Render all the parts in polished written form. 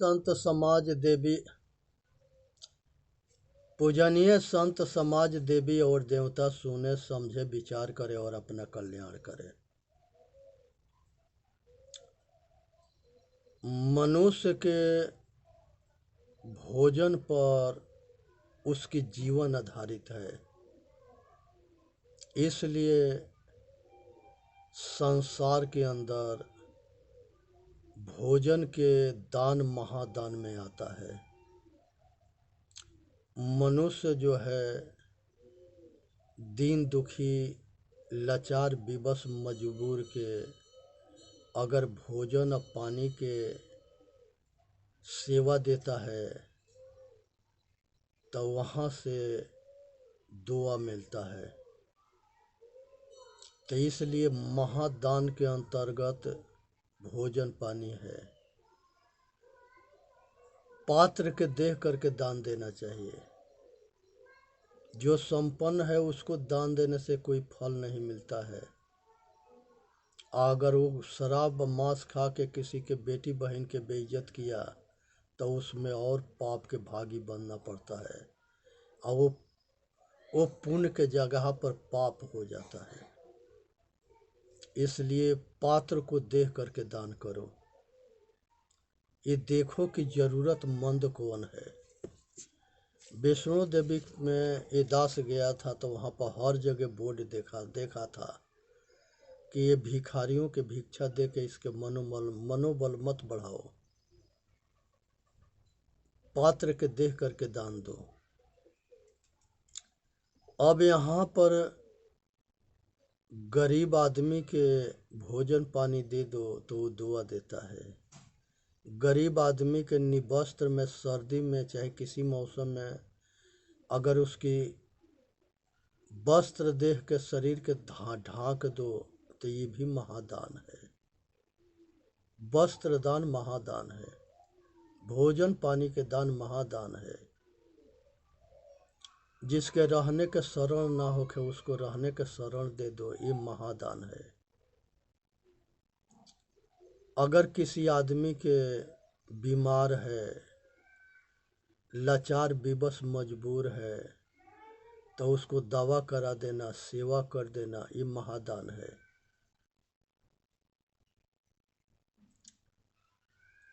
संत समाज देवी पूजनीय संत समाज देवी और देवता सुने समझे विचार करे और अपना कल्याण करे। मनुष्य के भोजन पर उसकी जीवन आधारित है, इसलिए संसार के अंदर भोजन के दान महादान में आता है। मनुष्य जो है दीन दुखी लाचार विवश मजबूर के अगर भोजन और पानी के सेवा देता है तो वहाँ से दुआ मिलता है। तो इसलिए महादान के अंतर्गत भोजन पानी है। पात्र के देख करके दान देना चाहिए। जो संपन्न है उसको दान देने से कोई फल नहीं मिलता है। अगर वो शराब मांस खा के किसी के बेटी बहन के बेइज्जत किया तो उसमें और पाप के भागी बनना पड़ता है और वो पुण्य के जगह पर पाप हो जाता है। इसलिए पात्र को देख करके दान करो। ये देखो कि जरूरतमंद कौन है। वैष्णो देवी में ये दास गया था तो वहाँ पर हर जगह बोर्ड देखा था कि ये भिखारियों के भिक्षा दे के इसके मनोबल मत बढ़ाओ, पात्र के देख करके दान दो। अब यहाँ पर गरीब आदमी के भोजन पानी दे दो तो वो दुआ देता है। गरीब आदमी के निवस्त्र में सर्दी में चाहे किसी मौसम में अगर उसकी वस्त्र देख के शरीर के ढांक दो तो ये भी महादान है। वस्त्र दान महादान है। भोजन पानी के दान महादान है। जिसके रहने के शरण ना होके उसको रहने के शरण दे दो, ये महादान है। अगर किसी आदमी के बीमार है, लाचार विवश मजबूर है तो उसको दवा करा देना, सेवा कर देना, ये महादान है।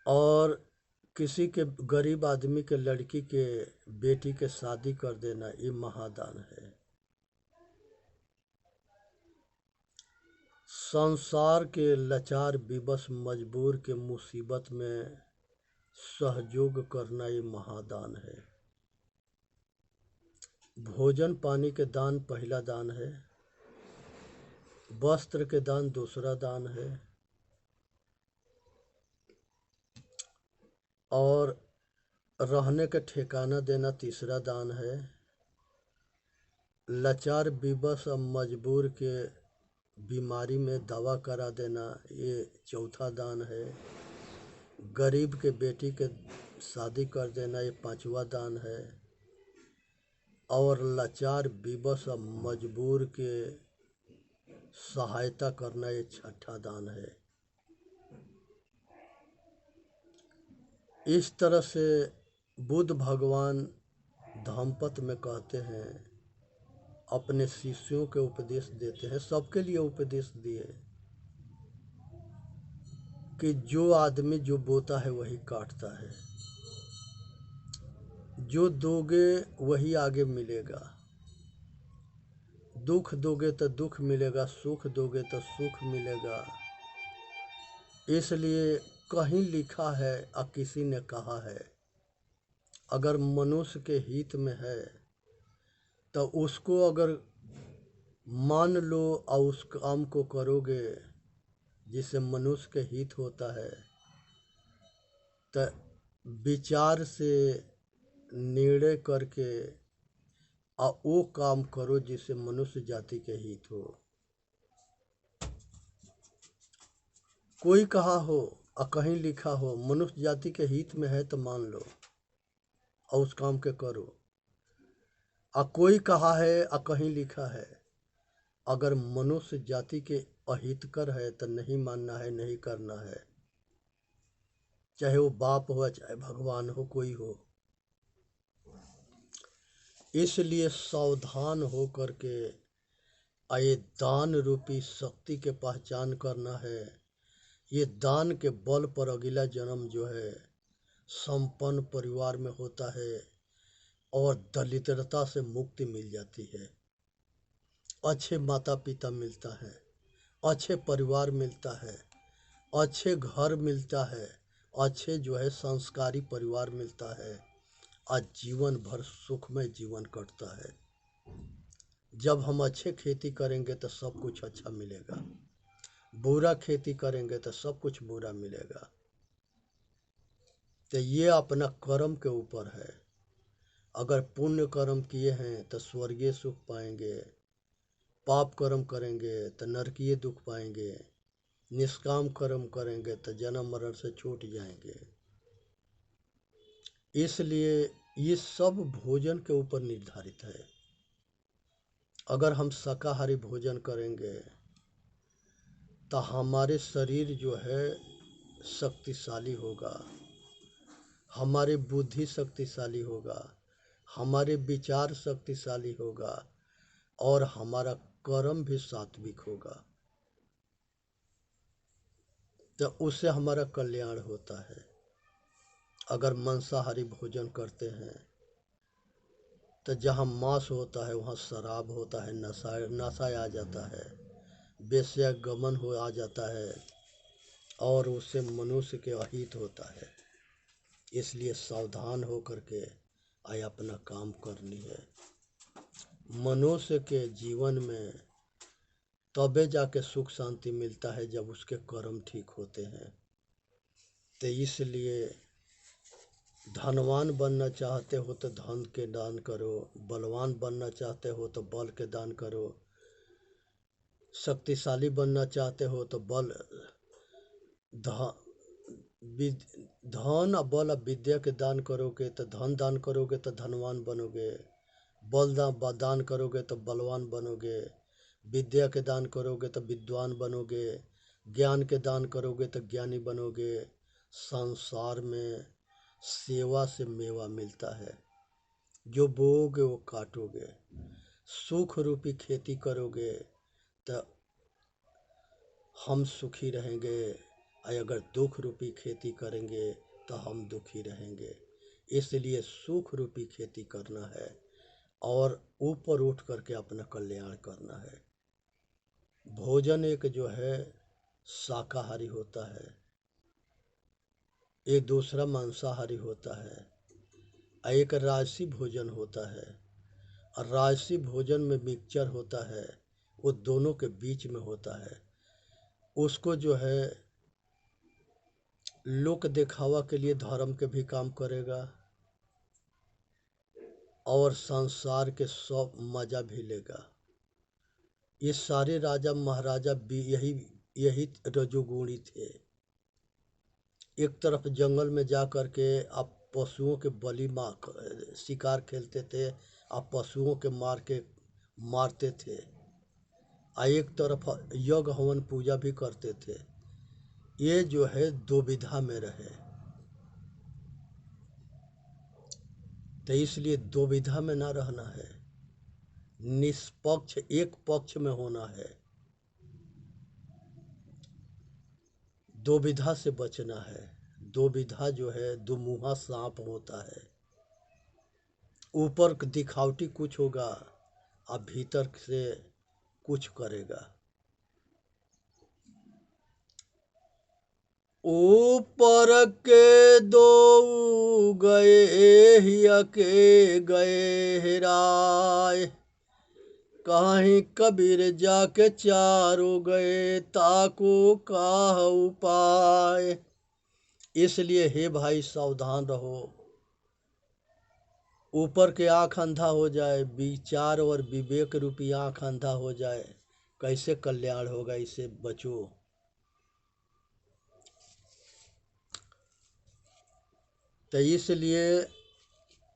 और किसी के गरीब आदमी के लड़की के बेटी के शादी कर देना, ये महादान है। संसार के लाचार विवश मजबूर के मुसीबत में सहयोग करना, ये महादान है। भोजन पानी के दान पहला दान है। वस्त्र के दान दूसरा दान है। और रहने का ठिकाना देना तीसरा दान है। लाचार विवश और मजबूर के बीमारी में दवा करा देना, ये चौथा दान है। गरीब के बेटी के शादी कर देना, ये पांचवा दान है। और लाचार विवश और मजबूर के सहायता करना, ये छठा दान है। इस तरह से बुद्ध भगवान धम्मपद में कहते हैं, अपने शिष्यों के उपदेश देते हैं, सबके लिए उपदेश दिए कि जो आदमी जो बोता है वही काटता है। जो दोगे वही आगे मिलेगा। दुख दोगे तो दुख मिलेगा, सुख दोगे तो सुख मिलेगा। इसलिए कहीं लिखा है और किसी ने कहा है, अगर मनुष्य के हित में है तो उसको अगर मान लो और उस काम को करोगे जिससे मनुष्य के हित होता है, तो विचार से निर्णय करके और वो काम करो जिससे मनुष्य जाति के हित हो। कोई कहा हो और कहीं लिखा हो मनुष्य जाति के हित में है तो मान लो और उस काम के करो। और कोई कहा है और कहीं लिखा है अगर मनुष्य जाति के अहितकर है तो नहीं मानना है, नहीं करना है। चाहे वो बाप हो चाहे भगवान हो, कोई हो। इसलिए सावधान हो करके ये दान रूपी शक्ति के पहचान करना है। ये दान के बल पर अगला जन्म जो है संपन्न परिवार में होता है और दरिद्रता से मुक्ति मिल जाती है। अच्छे माता पिता मिलता है, अच्छे परिवार मिलता है, अच्छे घर मिलता है, अच्छे जो है संस्कारी परिवार मिलता है। आज जीवन भर सुखमय जीवन कटता है। जब हम अच्छे खेती करेंगे तो सब कुछ अच्छा मिलेगा, बुरा खेती करेंगे तो सब कुछ बुरा मिलेगा। तो ये अपना कर्म के ऊपर है। अगर पुण्य कर्म किए हैं तो स्वर्गीय सुख पाएंगे, पाप कर्म करेंगे तो नरकीय दुख पाएंगे, निष्काम कर्म करेंगे तो जन्म मरण से छूट जाएंगे। इसलिए ये सब भोजन के ऊपर निर्धारित है। अगर हम शाकाहारी भोजन करेंगे तो हमारे शरीर जो है शक्तिशाली होगा, हमारी बुद्धि शक्तिशाली होगा, हमारे विचार शक्तिशाली होगा और हमारा कर्म भी सात्विक होगा। तो उससे हमारा कल्याण होता है। अगर मांसाहारी भोजन करते हैं तो जहाँ मांस होता है वहाँ शराब होता है, नशा आ जाता है, वेश्या गमन हो आ जाता है और उससे मनुष्य के अहित होता है। इसलिए सावधान हो करके अपना काम करनी है। मनुष्य के जीवन में तबे जाके सुख शांति मिलता है जब उसके कर्म ठीक होते हैं। तो इसलिए धनवान बनना चाहते हो तो धन के दान करो, बलवान बनना चाहते हो तो बल के दान करो, शक्तिशाली बनना चाहते हो तो बल धन और बल और विद्या के दान करोगे तो धन दान करोगे तो धनवान बनोगे, बल दान करोगे तो बलवान बनोगे, विद्या के दान करोगे तो विद्वान बनोगे, ज्ञान के दान करोगे तो ज्ञानी बनोगे। संसार में सेवा से मेवा मिलता है, जो बोओगे वो काटोगे। सुख रूपी खेती करोगे तो हम सुखी रहेंगे, अगर दुख रूपी खेती करेंगे तो हम दुखी रहेंगे। इसलिए सुख रूपी खेती करना है और ऊपर उठ करके अपना कल्याण करना है। भोजन एक जो है शाकाहारी होता है, एक दूसरा मांसाहारी होता है, एक राजसी भोजन होता है। और राजसी भोजन में मिक्सचर होता है, वो दोनों के बीच में होता है। उसको जो है लोक दिखावा के लिए धर्म के भी काम करेगा और संसार के सब मजा भी लेगा। ये सारे राजा महाराजा भी यही रजोगुणी थे। एक तरफ जंगल में जा कर के आप पशुओं के बलि शिकार खेलते थे, आप पशुओं के मारते थे। एक तरफ यज्ञ हवन पूजा भी करते थे। ये जो है दुविधा में रहे, तो इसलिए दुविधा में ना रहना है, निष्पक्ष एक पक्ष में होना है। दुविधा से बचना है। दुविधा जो है दुमुहा सांप होता है, ऊपर दिखावटी कुछ होगा और भीतर से कुछ करेगा। ऊपर के दो गए हिया के गए हेराय, कहीं कबीर जाके चारों गए ताको काह उपाय। इसलिए हे भाई सावधान रहो। ऊपर के आँख अंधा हो जाए, विचार और विवेक रूपी आँख अंधा हो जाए, कैसे कल्याण होगा, इससे बचो। तो इसलिए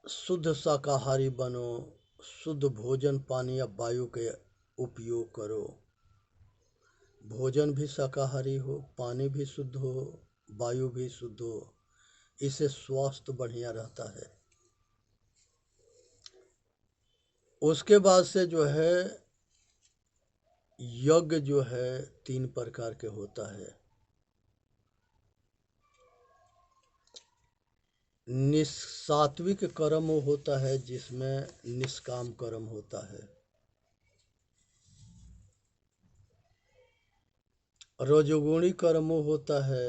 शुद्ध शाकाहारी बनो, शुद्ध भोजन पानी या वायु के उपयोग करो। भोजन भी शाकाहारी हो, पानी भी शुद्ध हो, वायु भी शुद्ध हो, इससे स्वास्थ्य बढ़िया रहता है। उसके बाद से जो है यज्ञ जो है 3 प्रकार के होता है। सात्विक कर्म वो होता है जिसमें निष्काम कर्म होता है। रजोगुणी कर्म वो होता है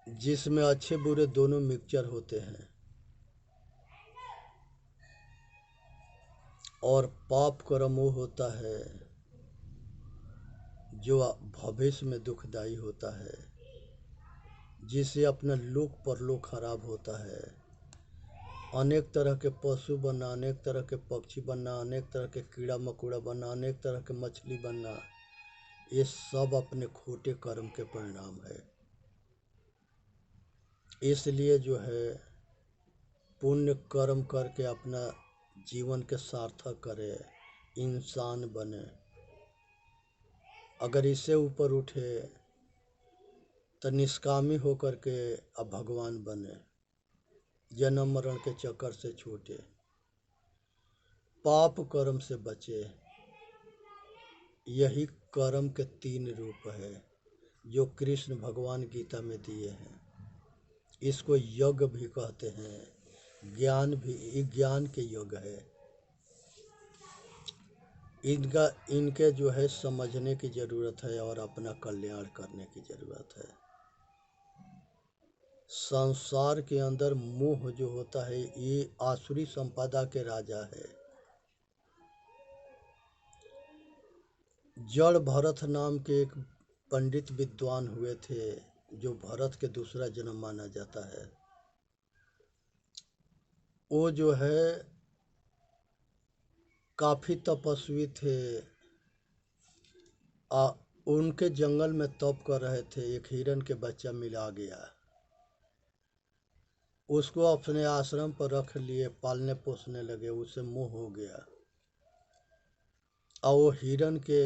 जिसमें अच्छे बुरे दोनों मिक्सचर होते हैं। और पाप कर्म वो होता है जो भविष्य में दुखदाई होता है, जिससे अपना लोक परलोक खराब होता है। अनेक तरह के पशु बनना, अनेक तरह के पक्षी बनना, अनेक तरह के कीड़ा मकोड़ा बनना, अनेक तरह के मछली बनना, ये सब अपने खोटे कर्म के परिणाम है। इसलिए जो है पुण्य कर्म करके अपना जीवन के सार्थक करे, इंसान बने। अगर इससे ऊपर उठे तो निष्कामी होकर के अब भगवान बने, जन्म मरण के चक्कर से छूटे, पाप कर्म से बचे। यही कर्म के 3 रूप है जो कृष्ण भगवान गीता में दिए हैं। इसको यज्ञ भी कहते हैं, ज्ञान भी, ज्ञान के योग है। इनके जो है समझने की ज़रूरत है और अपना कल्याण करने की ज़रूरत है। संसार के अंदर मोह जो होता है ये आसुरी संपदा के राजा है। जड़ भरत नाम के एक पंडित विद्वान हुए थे जो भरत के दूसरा जन्म माना जाता है। वो जो है काफ़ी तपस्वी थे। उनके जंगल में तप कर रहे थे, एक हिरण के बच्चा मिला गया। उसको अपने आश्रम पर रख लिए, पालने पोसने लगे, उसे मोह हो गया। और वो हिरण के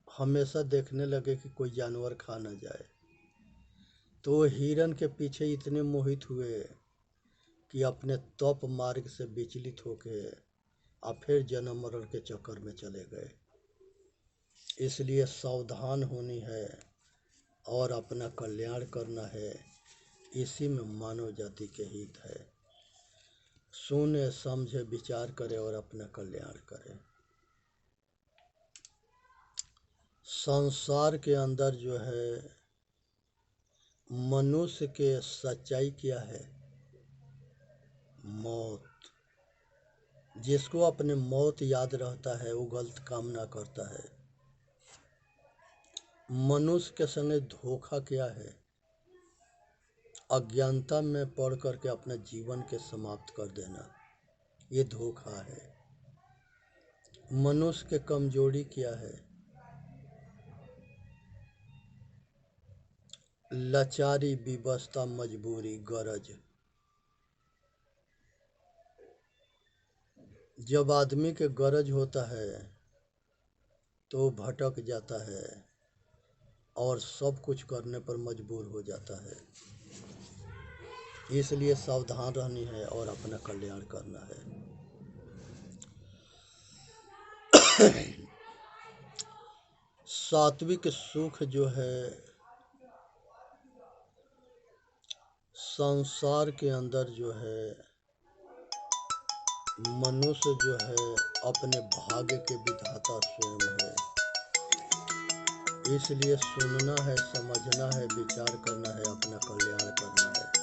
हमेशा देखने लगे कि कोई जानवर खा ना जाए। तो वो हिरण के पीछे इतने मोहित हुए कि अपने तप मार्ग से विचलित होके और फिर जन्म मरण के चक्कर में चले गए। इसलिए सावधान होनी है और अपना कल्याण करना है। इसी में मानव जाति के हित है। सुने समझे विचार करे और अपना कल्याण करे। संसार के अंदर जो है मनुष्य के सच्चाई क्या है? मौत। जिसको अपने मौत याद रहता है वो गलत काम ना करता है। मनुष्य के संगे धोखा क्या है? अज्ञानता में पड़ करके अपना जीवन के समाप्त कर देना, ये धोखा है। मनुष्य के कमजोरी क्या है? लाचारी, विवशता, मजबूरी, गरज। जब आदमी के गरज होता है तो भटक जाता है और सब कुछ करने पर मजबूर हो जाता है। इसलिए सावधान रहनी है और अपना कल्याण करना है। सात्विक सुख जो है संसार के अंदर जो है मनुष्य जो है अपने भाग्य के विधाता स्वयं है। इसलिए सुनना है, समझना है, विचार करना है, अपना कल्याण करना है।